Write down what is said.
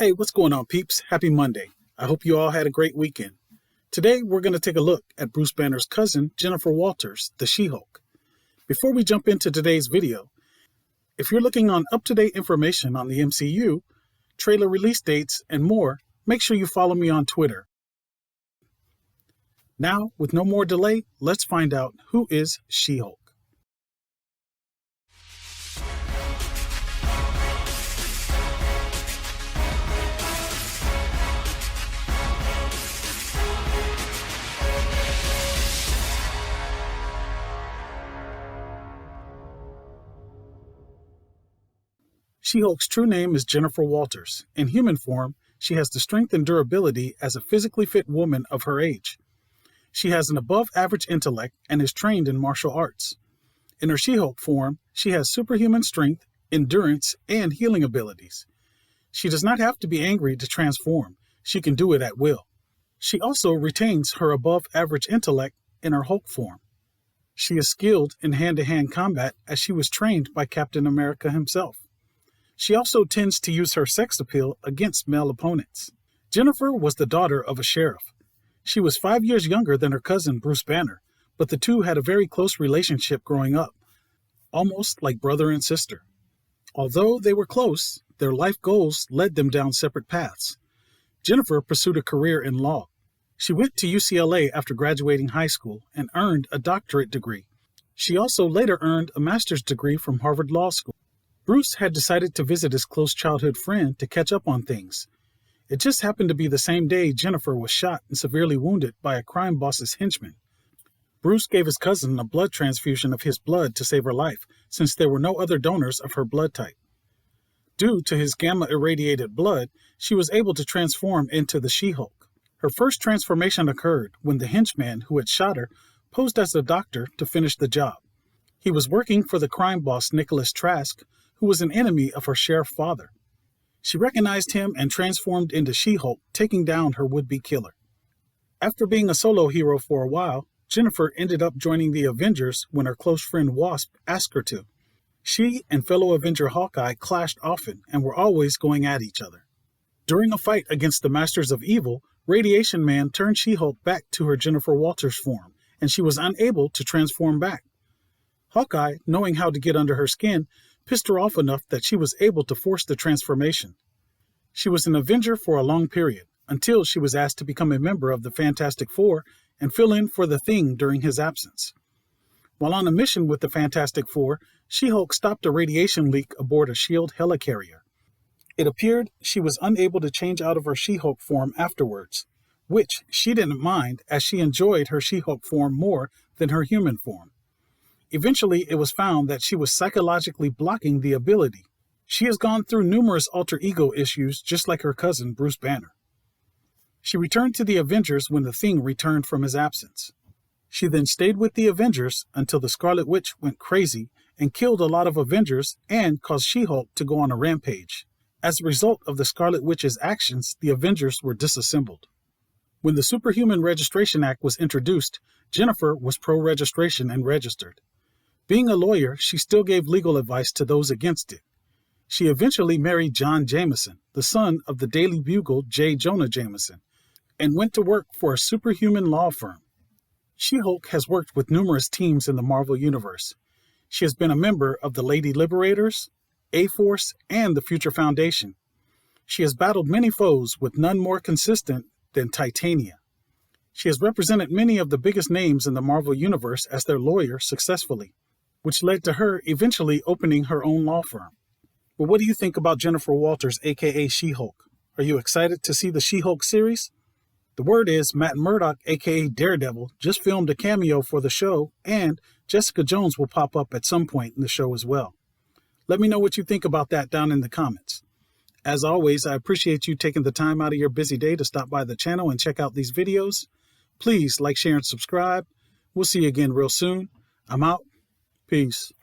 Hey, what's going on, peeps? Happy Monday. I hope you all had a great weekend. Today, we're going to take a look at Bruce Banner's cousin, Jennifer Walters, the She-Hulk. Before we jump into today's video, if you're looking on up-to-date information on the MCU, trailer release dates, and more, make sure you follow me on Twitter. Now, with no more delay, let's find out who is She-Hulk. She-Hulk's true name is Jennifer Walters. In human form, she has the strength and durability as a physically fit woman of her age. She has an above-average intellect and is trained in martial arts. In her She-Hulk form, she has superhuman strength, endurance, and healing abilities. She does not have to be angry to transform. She can do it at will. She also retains her above-average intellect in her Hulk form. She is skilled in hand-to-hand combat as she was trained by Captain America himself. She also tends to use her sex appeal against male opponents. Jennifer was the daughter of a sheriff. She was 5 years younger than her cousin Bruce Banner, but the two had a very close relationship growing up, almost like brother and sister. Although they were close, their life goals led them down separate paths. Jennifer pursued a career in law. She went to UCLA after graduating high school and earned a doctorate degree. She also later earned a master's degree from Harvard Law School. Bruce had decided to visit his close childhood friend to catch up on things. It just happened to be the same day Jennifer was shot and severely wounded by a crime boss's henchman. Bruce gave his cousin a blood transfusion of his blood to save her life, since there were no other donors of her blood type. Due to his gamma-irradiated blood, she was able to transform into the She-Hulk. Her first transformation occurred when the henchman who had shot her posed as a doctor to finish the job. He was working for the crime boss Nicholas Trask, who was an enemy of her sheriff father. She recognized him and transformed into She-Hulk, taking down her would-be killer. After being a solo hero for a while, Jennifer ended up joining the Avengers when her close friend Wasp asked her to. She and fellow Avenger Hawkeye clashed often and were always going at each other. During a fight against the Masters of Evil, Radiation Man turned She-Hulk back to her Jennifer Walters form, and she was unable to transform back. Hawkeye, knowing how to get under her skin, pissed her off enough that she was able to force the transformation. She was an Avenger for a long period, until she was asked to become a member of the Fantastic Four and fill in for the Thing during his absence. While on a mission with the Fantastic Four, She-Hulk stopped a radiation leak aboard a S.H.I.E.L.D. helicarrier. It appeared she was unable to change out of her She-Hulk form afterwards, which she didn't mind as she enjoyed her She-Hulk form more than her human form. Eventually, it was found that she was psychologically blocking the ability. She has gone through numerous alter ego issues just like her cousin Bruce Banner. She returned to the Avengers when the Thing returned from his absence. She then stayed with the Avengers until the Scarlet Witch went crazy and killed a lot of Avengers and caused She-Hulk to go on a rampage. As a result of the Scarlet Witch's actions, the Avengers were disassembled. When the Superhuman Registration Act was introduced, Jennifer was pro-registration and registered. Being a lawyer, she still gave legal advice to those against it. She eventually married John Jameson, the son of the Daily Bugle J. Jonah Jameson, and went to work for a superhuman law firm. She-Hulk has worked with numerous teams in the Marvel Universe. She has been a member of the Lady Liberators, A-Force, and the Future Foundation. She has battled many foes with none more consistent than Titania. She has represented many of the biggest names in the Marvel Universe as their lawyer successfully, which led to her eventually opening her own law firm. But what do you think about Jennifer Walters, aka She-Hulk? Are you excited to see the She-Hulk series? The word is Matt Murdock, aka Daredevil, just filmed a cameo for the show, and Jessica Jones will pop up at some point in the show as well. Let me know what you think about that down in the comments. As always, I appreciate you taking the time out of your busy day to stop by the channel and check out these videos. Please like, share, and subscribe. We'll see you again real soon. I'm out. Peace.